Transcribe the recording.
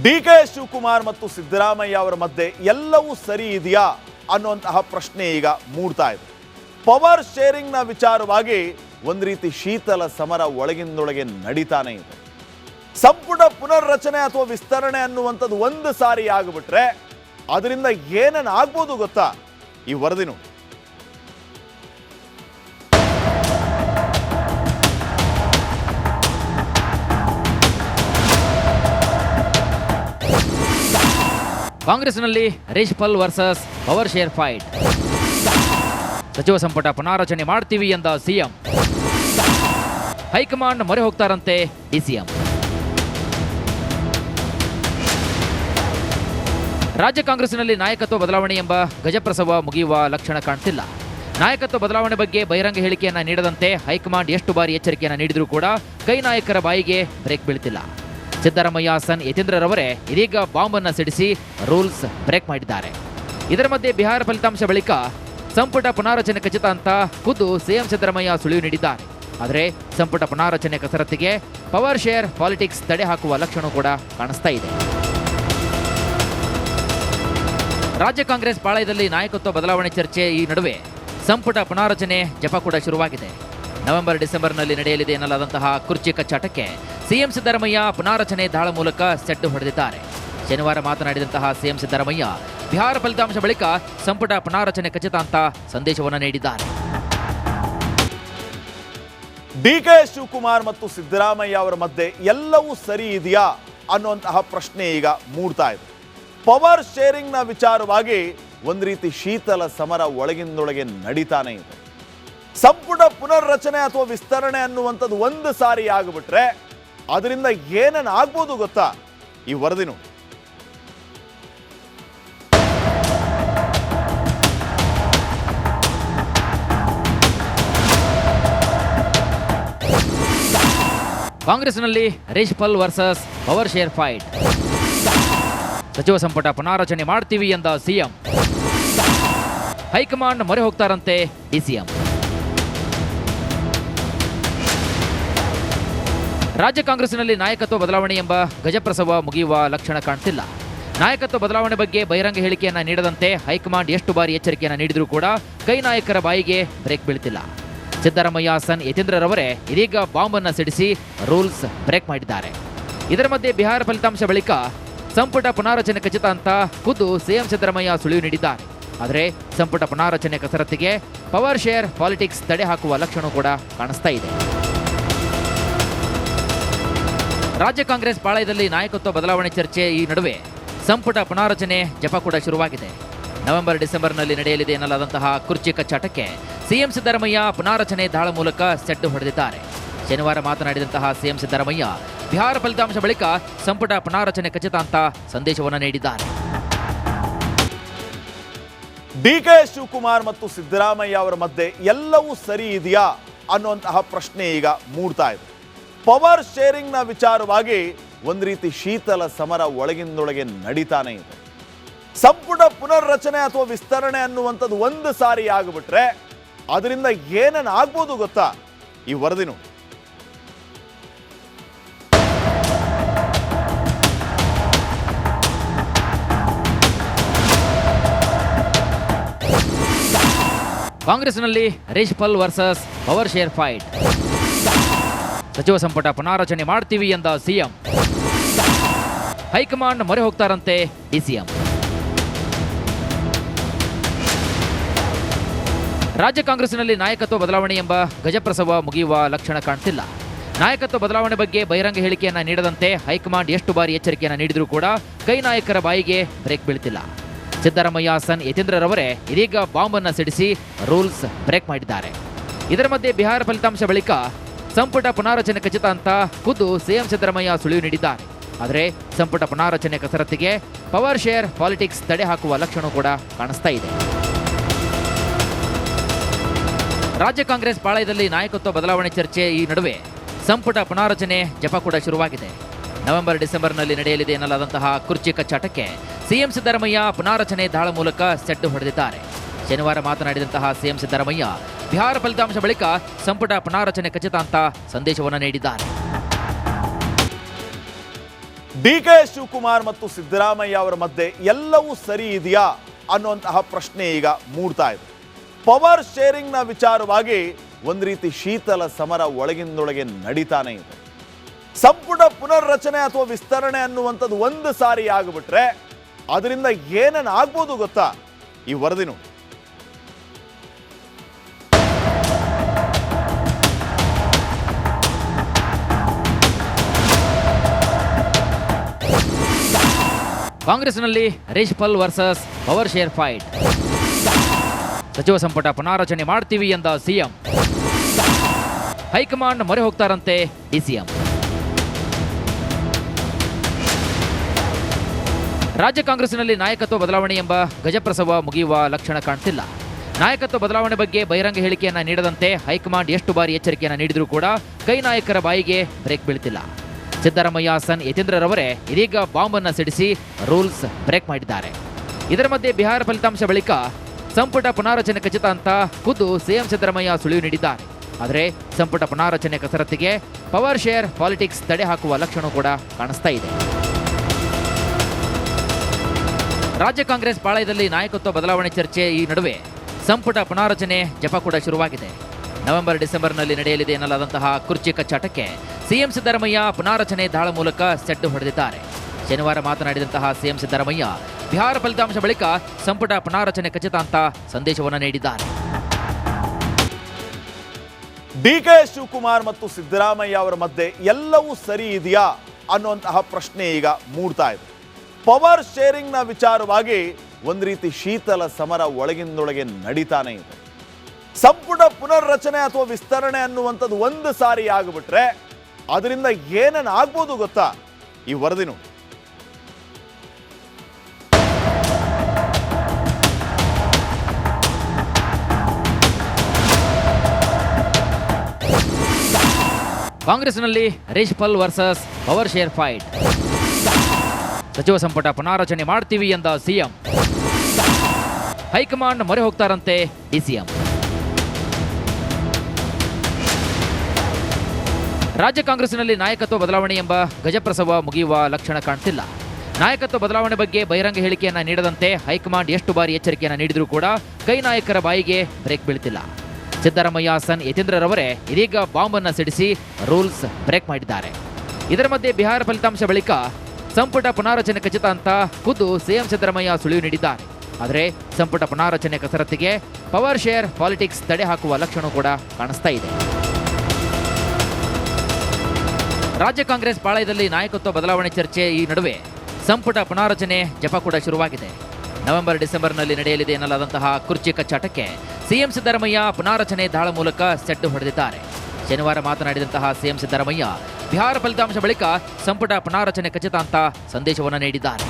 DK Shivakumar ಮತ್ತು ಸಿದ್ದರಾಮಯ್ಯ ಅವರ ಮಧ್ಯೆ ಎಲ್ಲವೂ ಸರಿ ಇದೆಯಾ ಅನ್ನುವಂತಹ ಪ್ರಶ್ನೆ ಈಗ ಮೂಡ್ತಾ ಇದೆ. ಪವರ್ ಶೇರಿಂಗ್ನ ವಿಚಾರವಾಗಿ ಒಂದು ರೀತಿ ಶೀತಲ ಸಮರ ಒಳಗಿಂದೊಳಗೆ ನಡೀತಾನೆ ಇದೆ. ಸಂಪುಟ ಪುನರ್ರಚನೆ ಅಥವಾ ವಿಸ್ತರಣೆ ಅನ್ನುವಂಥದ್ದು ಒಂದು ಸಾರಿ ಆಗಿಬಿಟ್ರೆ ಅದರಿಂದ ಏನೇನು ಆಗ್ಬೋದು ಗೊತ್ತಾ? ಈ ವರದಿ ನೋಡಿ. ಕಾಂಗ್ರೆಸ್ನಲ್ಲಿ ರಿಷಿಪಾಲ್ ವರ್ಸಸ್ ಪವರ್ ಶೇರ್ ಫೈಟ್. ಸಚಿವ ಸಂಪುಟ ಪುನಾರಚನೆ ಮಾಡ್ತೀವಿ ಎಂದ ಸಿಎಂ. ಹೈಕಮಾಂಡ್ ಮೊರೆ ಹೋಗ್ತಾರಂತೆ ಡಿಸಿಎಂ. ರಾಜ್ಯ ಕಾಂಗ್ರೆಸ್ನಲ್ಲಿ ನಾಯಕತ್ವ ಬದಲಾವಣೆ ಎಂಬ ಗಜಪ್ರಸವ ಮುಗಿಯುವ ಲಕ್ಷಣ ಕಾಣ್ತಿಲ್ಲ. ನಾಯಕತ್ವ ಬದಲಾವಣೆ ಬಗ್ಗೆ ಬಹಿರಂಗ ಹೇಳಿಕೆಯನ್ನ ನೀಡದಂತೆ ಹೈಕಮಾಂಡ್ ಎಷ್ಟು ಬಾರಿ ಎಚ್ಚರಿಕೆಯನ್ನ ನೀಡಿದರೂ ಕೂಡ ಕೈ ನಾಯಕರ ಬಾಯಿಗೆ ಬ್ರೇಕ್ ಬೀಳ್ತಿಲ್ಲ. ಸಿದ್ದರಾಮಯ್ಯ ಸನ್ ಯತೀಂದ್ರರವರೇ ಇದೀಗ ಬಾಂಬ್ ಅನ್ನು ಸಿಡಿಸಿ ರೂಲ್ಸ್ ಬ್ರೇಕ್ ಮಾಡಿದ್ದಾರೆ. ಇದರ ಮಧ್ಯೆ ಬಿಹಾರ ಫಲಿತಾಂಶ ಬಳಿಕ ಸಂಪುಟ ಪುನಾರಚನೆ ಖಚಿತ ಅಂತ ಖುದ್ದು ಸಿಎಂ ಸಿದ್ದರಾಮಯ್ಯ ಸುಳಿವು ನೀಡಿದ್ದಾರೆ. ಆದರೆ ಸಂಪುಟ ಪುನಾರಚನೆ ಕಸರತ್ತಿಗೆ ಪವರ್ ಶೇರ್ ಪಾಲಿಟಿಕ್ಸ್ ತಡೆ ಹಾಕುವ ಲಕ್ಷಣ ಕೂಡ ಕಾಣಿಸ್ತಾ ಇದೆ. ರಾಜ್ಯ ಕಾಂಗ್ರೆಸ್ ಪಾಳಯದಲ್ಲಿ ನಾಯಕತ್ವ ಬದಲಾವಣೆ ಚರ್ಚೆ ಈ ನಡುವೆ ಸಂಪುಟ ಪುನಾರಚನೆ ಜಪ ಕೂಡ ಶುರುವಾಗಿದೆ. ನವೆಂಬರ್ ಡಿಸೆಂಬರ್ನಲ್ಲಿ ನಡೆಯಲಿದೆ ಎನ್ನಲಾದಂತಹ ಕುರ್ಚಿ ಕಚ್ಚಾಟಕ್ಕೆ ಸಿಎಂ ಸಿದ್ದರಾಮಯ್ಯ ಪುನಾರಚನೆ ದಾಳ ಮೂಲಕ ಸೆಡ್ಡು ಹೊಡೆದಿದ್ದಾರೆ. ಶನಿವಾರ ಮಾತನಾಡಿದಂತಹ ಸಿಎಂ ಸಿದ್ದರಾಮಯ್ಯ ಬಿಹಾರ ಫಲಿತಾಂಶ ಬಳಿಕ ಸಂಪುಟ ಪುನಾರಚನೆ ಖಚಿತ ಅಂತ ಸಂದೇಶವನ್ನು ನೀಡಿದ್ದಾರೆ. ಡಿಕೆ ಶಿವಕುಮಾರ್ ಮತ್ತು ಸಿದ್ದರಾಮಯ್ಯ ಅವರ ಮಧ್ಯೆ ಎಲ್ಲವೂ ಸರಿ ಇದೆಯಾ ಅನ್ನುವಂತಹ ಪ್ರಶ್ನೆ ಈಗ ಮೂಡ್ತಾ ಇದೆ. ಪವರ್ ಶೇರಿಂಗ್ನ ವಿಚಾರವಾಗಿ ಒಂದು ರೀತಿ ಶೀತಲ ಸಮರ ಒಳಗಿಂದೊಳಗೆ ನಡೀತಾನೆ ಇದೆ. ಸಂಪುಟ ಪುನರ್ರಚನೆ ಅಥವಾ ವಿಸ್ತರಣೆ ಅನ್ನುವಂಥದ್ದು ಒಂದು ಸಾರಿ ಆಗಿಬಿಟ್ರೆ ಅದರಿಂದ ಏನೇನು ಆಗ್ಬೋದು ಗೊತ್ತಾ? ಈ ವರದಿ ನೋಡಿ. ಕಾಂಗ್ರೆಸ್ನಲ್ಲಿ ರಿಷಿಪಾಲ್ ವರ್ಸಸ್ ಪವರ್ ಶೇರ್ ಫೈಟ್. ಸಚಿವ ಸಂಪುಟ ಪುನಾರಚನೆ ಮಾಡ್ತೀವಿ ಎಂದ ಸಿಎಂ. ಹೈಕಮಾಂಡ್ ಮೊರೆ ಹೋಗ್ತಾರಂತೆ ಡಿಸಿಎಂ. ರಾಜ್ಯ ಕಾಂಗ್ರೆಸ್ನಲ್ಲಿ ನಾಯಕತ್ವ ಬದಲಾವಣೆ ಎಂಬ ಗಜಪ್ರಸವ ಮುಗಿಯುವ ಲಕ್ಷಣ ಕಾಣ್ತಿಲ್ಲ. ನಾಯಕತ್ವ ಬದಲಾವಣೆ ಬಗ್ಗೆ ಬಹಿರಂಗ ಹೇಳಿಕೆಯನ್ನ ನೀಡದಂತೆ ಹೈಕಮಾಂಡ್ ಎಷ್ಟು ಬಾರಿ ಎಚ್ಚರಿಕೆಯನ್ನ ನೀಡಿದರೂ ಕೂಡ ಕೈ ನಾಯಕರ ಬಾಯಿಗೆ ಬ್ರೇಕ್ ಬೀಳ್ತಿಲ್ಲ. ಸಿದ್ದರಾಮಯ್ಯ ಸನ್ ಯತೀಂದ್ರರವರೇ ಇದೀಗ ಬಾಂಬ್ ಅನ್ನು ಸಿಡಿಸಿ ರೂಲ್ಸ್ ಬ್ರೇಕ್ ಮಾಡಿದ್ದಾರೆ. ಇದರ ಮಧ್ಯೆ ಬಿಹಾರ ಫಲಿತಾಂಶ ಬಳಿಕ ಸಂಪುಟ ಪುನಾರಚನೆ ಖಚಿತ ಅಂತ ಖುದ್ದು ಸಿಎಂ ಸಿದ್ದರಾಮಯ್ಯ ಸುಳಿವು ನೀಡಿದ್ದಾರೆ. ಆದರೆ ಸಂಪುಟ ಪುನಾರಚನೆ ಕಸರತ್ತಿಗೆ ಪವರ್ ಶೇರ್ ಪಾಲಿಟಿಕ್ಸ್ ತಡೆ ಹಾಕುವ ಲಕ್ಷಣ ಕೂಡ ಕಾಣಿಸ್ತಾ ಇದೆ. ರಾಜ್ಯ ಕಾಂಗ್ರೆಸ್ ಪಾಳಯದಲ್ಲಿ ನಾಯಕತ್ವ ಬದಲಾವಣೆ ಚರ್ಚೆ ಈ ನಡುವೆ ಸಂಪುಟ ಪುನಾರಚನೆ ಜಪ ಕೂಡ ಶುರುವಾಗಿದೆ. ನವೆಂಬರ್ ಡಿಸೆಂಬರ್ನಲ್ಲಿ ನಡೆಯಲಿದೆ ಎನ್ನಲಾದಂತಹ ಕುರ್ಚಿ ಕಚ್ಚಾಟಕ್ಕೆ ಸಿಎಂ ಸಿದ್ದರಾಮಯ್ಯ ಪುನಾರಚನೆ ದಾಳ ಮೂಲಕ ಸೆಡ್ಡು ಹೊಡೆದಿದ್ದಾರೆ. ಶನಿವಾರ ಮಾತನಾಡಿದಂತಹ ಸಿಎಂ ಸಿದ್ದರಾಮಯ್ಯ ಬಿಹಾರ ಫಲಿತಾಂಶ ಬಳಿಕ ಸಂಪುಟ ಪುನಾರಚನೆ ಖಚಿತ ಅಂತ ಸಂದೇಶವನ್ನು ನೀಡಿದ್ದಾರೆ. ಡಿಕೆ ಶಿವಕುಮಾರ್ ಮತ್ತು ಸಿದ್ದರಾಮಯ್ಯ ಅವರ ಮಧ್ಯೆ ಎಲ್ಲವೂ ಸರಿ ಇದೆಯಾ ಅನ್ನುವಂತಹ ಪ್ರಶ್ನೆ ಈಗ ಮೂಡ್ತಾ ಇದೆ. ಪವರ್ ಶೇರಿಂಗ್ನ ವಿಚಾರವಾಗಿ ಒಂದು ರೀತಿ ಶೀತಲ ಸಮರ ಒಳಗಿಂದೊಳಗೆ ನಡೀತಾನೆ ಇದೆ. ಸಂಪುಟ ಪುನರ್ರಚನೆ ಅಥವಾ ವಿಸ್ತರಣೆ ಅನ್ನುವಂಥದ್ದು ಒಂದು ಸಾರಿ ಆಗಿಬಿಟ್ರೆ ಅದರಿಂದ ಏನೇನು ಆಗ್ಬೋದು ಗೊತ್ತಾ? ಈ ವರದಿ ನೋಡಿ. ಕಾಂಗ್ರೆಸ್ನಲ್ಲಿ ರಿಷಿಪಾಲ್ ವರ್ಸಸ್ ಪವರ್ ಶೇರ್ ಫೈಟ್. ಸಚಿವ ಸಂಪುಟ ಪುನಾರಚನೆ ಮಾಡ್ತೀವಿ ಎಂದ ಸಿಎಂ. ಹೈಕಮಾಂಡ್ ಮೊರೆ ಹೋಗ್ತಾರಂತೆ ಡಿಸಿಎಂ. ರಾಜ್ಯ ಕಾಂಗ್ರೆಸ್ನಲ್ಲಿ ನಾಯಕತ್ವ ಬದಲಾವಣೆ ಎಂಬ ಗಜಪ್ರಸವ ಮುಗಿಯುವ ಲಕ್ಷಣ ಕಾಣ್ತಿಲ್ಲ. ನಾಯಕತ್ವ ಬದಲಾವಣೆ ಬಗ್ಗೆ ಬಹಿರಂಗ ಹೇಳಿಕೆಯನ್ನ ನೀಡದಂತೆ ಹೈಕಮಾಂಡ್ ಎಷ್ಟು ಬಾರಿ ಎಚ್ಚರಿಕೆಯನ್ನ ನೀಡಿದರೂ ಕೂಡ ಕೈ ನಾಯಕರ ಬಾಯಿಗೆ ಬ್ರೇಕ್ ಬೀಳ್ತಿಲ್ಲ. ಸಿದ್ದರಾಮಯ್ಯ ಸನ್ ಯತೀಂದ್ರರವರೇ ಇದೀಗ ಬಾಂಬ್ ಅನ್ನು ಸಿಡಿಸಿ ರೂಲ್ಸ್ ಬ್ರೇಕ್ ಮಾಡಿದ್ದಾರೆ. ಇದರ ಮಧ್ಯೆ ಬಿಹಾರ ಫಲಿತಾಂಶ ಬಳಿಕ ಸಂಪುಟ ಪುನಾರಚನೆ ಖಚಿತ ಅಂತ ಖುದ್ದು ಸಿಎಂ ಸಿದ್ದರಾಮಯ್ಯ ಸುಳಿವು ನೀಡಿದ್ದಾರೆ. ಆದರೆ ಸಂಪುಟ ಪುನಾರಚನೆ ಕಸರತ್ತಿಗೆ ಪವರ್ ಶೇರ್ ಪಾಲಿಟಿಕ್ಸ್ ತಡೆ ಹಾಕುವ ಲಕ್ಷಣ ಕೂಡ ಕಾಣಿಸ್ತಾ ಇದೆ. ರಾಜ್ಯ ಕಾಂಗ್ರೆಸ್ ಪಾಳಯದಲ್ಲಿ ನಾಯಕತ್ವ ಬದಲಾವಣೆ ಚರ್ಚೆ ಈ ನಡುವೆ ಸಂಪುಟ ಪುನಾರಚನೆ ಜಪ ಕೂಡ ಶುರುವಾಗಿದೆ. ನವೆಂಬರ್ ಡಿಸೆಂಬರ್ನಲ್ಲಿ ನಡೆಯಲಿದೆ ಎನ್ನಲಾದಂತಹ ಕುರ್ಚಿ ಕಚ್ಚಾಟಕ್ಕೆ ಸಿಎಂ ಸಿದ್ದರಾಮಯ್ಯ ಪುನಾರಚನೆ ದಾಳ ಮೂಲಕ ಸೆಡ್ಡು ಹೊಡೆದಿದ್ದಾರೆ. ಶನಿವಾರ ಮಾತನಾಡಿದಂತಹ ಸಿಎಂ ಸಿದ್ದರಾಮಯ್ಯ ಬಿಹಾರ ಫಲಿತಾಂಶ ಬಳಿಕ ಸಂಪುಟ ಪುನಾರಚನೆ ಖಚಿತ ಅಂತ ಸಂದೇಶವನ್ನು ನೀಡಿದ್ದಾರೆ. ಡಿ.ಕೆ. ಶಿವಕುಮಾರ್ ಮತ್ತು ಸಿದ್ದರಾಮಯ್ಯ ಅವರ ಮಧ್ಯೆ ಎಲ್ಲವೂ ಸರಿ ಇದೆಯಾ ಅನ್ನುವಂತಹ ಪ್ರಶ್ನೆ ಈಗ ಮೂಡ್ತಾ ಇದೆ. ಪವರ್ ಶೇರಿಂಗ್ನ ವಿಚಾರವಾಗಿ ಒಂದು ರೀತಿ ಶೀತಲ ಸಮರ ಒಳಗಿಂದೊಳಗೆ ನಡೀತಾನೆ ಇದೆ. ಸಂಪುಟ ಪುನರ್ರಚನೆ ಅಥವಾ ವಿಸ್ತರಣೆ ಅನ್ನುವಂಥದ್ದು ಒಂದು ಸಾರಿ ಆಗಿಬಿಟ್ರೆ ಅದರಿಂದ ಏನೇನು ಆಗ್ಬೋದು ಗೊತ್ತಾ? ಈ ವರದಿ ನೋಡಿ. ಕಾಂಗ್ರೆಸ್ನಲ್ಲಿ ರಿಷಿಪಾಲ್ ವರ್ಸಸ್ ಪವರ್ ಶೇರ್ ಫೈಟ್. ಸಚಿವ ಸಂಪುಟ ಪುನಾರಚನೆ ಮಾಡ್ತೀವಿ ಎಂದ ಸಿಎಂ. ಹೈಕಮಾಂಡ್ ಮೊರೆ ಹೋಗ್ತಾರಂತೆ ಡಿಸಿಎಂ. ರಾಜ್ಯ ಕಾಂಗ್ರೆಸ್ನಲ್ಲಿ ನಾಯಕತ್ವ ಬದಲಾವಣೆ ಎಂಬ ಗಜಪ್ರಸವ ಮುಗಿಯುವ ಲಕ್ಷಣ ಕಾಣ್ತಿಲ್ಲ. ನಾಯಕತ್ವ ಬದಲಾವಣೆ ಬಗ್ಗೆ ಬಹಿರಂಗ ಹೇಳಿಕೆಯನ್ನ ನೀಡದಂತೆ ಹೈಕಮಾಂಡ್ ಎಷ್ಟು ಬಾರಿ ಎಚ್ಚರಿಕೆಯನ್ನ ನೀಡಿದರೂ ಕೂಡ ಕೈ ನಾಯಕರ ಬಾಯಿಗೆ ಬ್ರೇಕ್ ಬೀಳ್ತಿಲ್ಲ. ಸಿದ್ದರಾಮಯ್ಯ ಸನ್ ಯತೀಂದ್ರರವರೇ ಇದೀಗ ಬಾಂಬ್ ಅನ್ನು ಸಿಡಿಸಿ ರೂಲ್ಸ್ ಬ್ರೇಕ್ ಮಾಡಿದ್ದಾರೆ. ಇದರ ಮಧ್ಯೆ ಬಿಹಾರ ಫಲಿತಾಂಶ ಬಳಿಕ ಸಂಪುಟ ಪುನಾರಚನೆ ಖಚಿತ ಅಂತ ಖುದ್ದು ಸಿಎಂ ಸಿದ್ದರಾಮಯ್ಯ ಸುಳಿವು ನೀಡಿದ್ದಾರೆ. ಆದರೆ ಸಂಪುಟ ಪುನಾರಚನೆ ಕಸರತ್ತಿಗೆ ಪವರ್ ಶೇರ್ ಪಾಲಿಟಿಕ್ಸ್ ತಡೆ ಹಾಕುವ ಲಕ್ಷಣ ಕೂಡ ಕಾಣಿಸ್ತಾ ಇದೆ. ರಾಜ್ಯ ಕಾಂಗ್ರೆಸ್ ಪಾಳಯದಲ್ಲಿ ನಾಯಕತ್ವ ಬದಲಾವಣೆ ಚರ್ಚೆ ಈ ನಡುವೆ ಸಂಪುಟ ಪುನಾರಚನೆ ಜಪ ಕೂಡ ಶುರುವಾಗಿದೆ. ನವೆಂಬರ್ ಡಿಸೆಂಬರ್ನಲ್ಲಿ ನಡೆಯಲಿದೆ ಎನ್ನಲಾದಂತಹ ಕುರ್ಚಿ ಕಚ್ಚಾಟಕ್ಕೆ ಸಿಎಂ ಸಿದ್ದರಾಮಯ್ಯ ಪುನಾರಚನೆ ದಾಳ ಮೂಲಕ ಸೆಡ್ಡು ಹೊಡೆದಿದ್ದಾರೆ. ಶನಿವಾರ ಮಾತನಾಡಿದಂತಹ ಸಿಎಂ ಸಿದ್ದರಾಮಯ್ಯ ಬಿಹಾರ ಫಲಿತಾಂಶ ಬಳಿಕ ಸಂಪುಟ ಪುನಾರಚನೆ ಖಚಿತ ಅಂತ ಸಂದೇಶವನ್ನು ನೀಡಿದ್ದಾರೆ. ಡಿ.ಕೆ. ಶಿವಕುಮಾರ್ ಮತ್ತು ಸಿದ್ದರಾಮಯ್ಯ ಅವರ ಮಧ್ಯೆ ಎಲ್ಲವೂ ಸರಿ ಇದೆಯಾ ಅನ್ನುವಂತಹ ಪ್ರಶ್ನೆ ಈಗ ಮೂಡ್ತಾ ಇದೆ. ಪವರ್ ಶೇರಿಂಗ್ನ ವಿಚಾರವಾಗಿ ಒಂದು ರೀತಿ ಶೀತಲ ಸಮರ ಒಳಗಿಂದೊಳಗೆ ನಡೀತಾನೆ ಇದೆ. ಸಂಪುಟ ಪುನರ್ರಚನೆ ಅಥವಾ ವಿಸ್ತರಣೆ ಅನ್ನುವಂಥದ್ದು ಒಂದು ಸಾರಿ ಆಗಿಬಿಟ್ರೆ ಅದರಿಂದ ಏನೇನು ಆಗ್ಬೋದು ಗೊತ್ತಾ? ಈ ವರದಿ ನೋಡಿ. ಕಾಂಗ್ರೆಸ್ನಲ್ಲಿ ರಿಷಿಪಾಲ್ ವರ್ಸಸ್ ಪವರ್ ಶೇರ್ ಫೈಟ್. ಸಚಿವ ಸಂಪುಟ ಪುನಾರಚನೆ ಮಾಡ್ತೀವಿ ಎಂದ ಸಿಎಂ. ಹೈಕಮಾಂಡ್ ಮೊರೆ ಹೋಗ್ತಾರಂತೆ ಡಿಸಿಎಂ. ರಾಜ್ಯ ಕಾಂಗ್ರೆಸ್ನಲ್ಲಿ ನಾಯಕತ್ವ ಬದಲಾವಣೆ ಎಂಬ ಗಜಪ್ರಸವ ಮುಗಿಯುವ ಲಕ್ಷಣ ಕಾಣ್ತಿಲ್ಲ. ನಾಯಕತ್ವ ಬದಲಾವಣೆ ಬಗ್ಗೆ ಬಹಿರಂಗ ಹೇಳಿಕೆಯನ್ನ ನೀಡದಂತೆ ಹೈಕಮಾಂಡ್ ಎಷ್ಟು ಬಾರಿ ಎಚ್ಚರಿಕೆಯನ್ನ ನೀಡಿದರೂ ಕೂಡ ಕೈ ನಾಯಕರ ಬಾಯಿಗೆ ಬ್ರೇಕ್ ಬೀಳ್ತಿಲ್ಲ. ಸಿದ್ದರಾಮಯ್ಯ ಸನ್ ಯತೀಂದ್ರರವರೇ ಇದೀಗ ಬಾಂಬ್ ಅನ್ನು ಸಿಡಿಸಿ ರೂಲ್ಸ್ ಬ್ರೇಕ್ ಮಾಡಿದ್ದಾರೆ. ಇದರ ಮಧ್ಯೆ ಬಿಹಾರ ಫಲಿತಾಂಶ ಬಳಿಕ ಸಂಪುಟ ಪುನಾರಚನೆ ಖಚಿತ ಅಂತ ಖುದ್ದು ಸಿಎಂ ಸಿದ್ದರಾಮಯ್ಯ ಸುಳಿವು ನೀಡಿದ್ದಾರೆ. ಆದರೆ ಸಂಪುಟ ಪುನಾರಚನೆ ಕಸರತ್ತಿಗೆ ಪವರ್ ಶೇರ್ ಪಾಲಿಟಿಕ್ಸ್ ತಡೆ ಹಾಕುವ ಲಕ್ಷಣ ಕೂಡ ಕಾಣಿಸ್ತಾ ಇದೆ. ರಾಜ್ಯ ಕಾಂಗ್ರೆಸ್ ಪಾಳಯದಲ್ಲಿ ನಾಯಕತ್ವ ಬದಲಾವಣೆ ಚರ್ಚೆ ಈ ನಡುವೆ ಸಂಪುಟ ಪುನಾರಚನೆ ಜಪ ಕೂಡ ಶುರುವಾಗಿದೆ. ನವೆಂಬರ್ ಡಿಸೆಂಬರ್ನಲ್ಲಿ ನಡೆಯಲಿದೆ ಎನ್ನಲಾದಂತಹ ಕುರ್ಚಿ ಕಚ್ಚಾಟಕ್ಕೆ ಸಿಎಂ ಸಿದ್ದರಾಮಯ್ಯ ಪುನಾರಚನೆ ದಾಳ ಮೂಲಕ ಸೆಡ್ಡು ಹೊಡೆದಿದ್ದಾರೆ. ಶನಿವಾರ ಮಾತನಾಡಿದಂತಹ ಸಿಎಂ ಸಿದ್ದರಾಮಯ್ಯ ಬಿಹಾರ ಫಲಿತಾಂಶ ಬಳಿಕ ಸಂಪುಟ ಪುನಾರಚನೆ ಖಚಿತ ಅಂತ ಸಂದೇಶವನ್ನು ನೀಡಿದ್ದಾರೆ.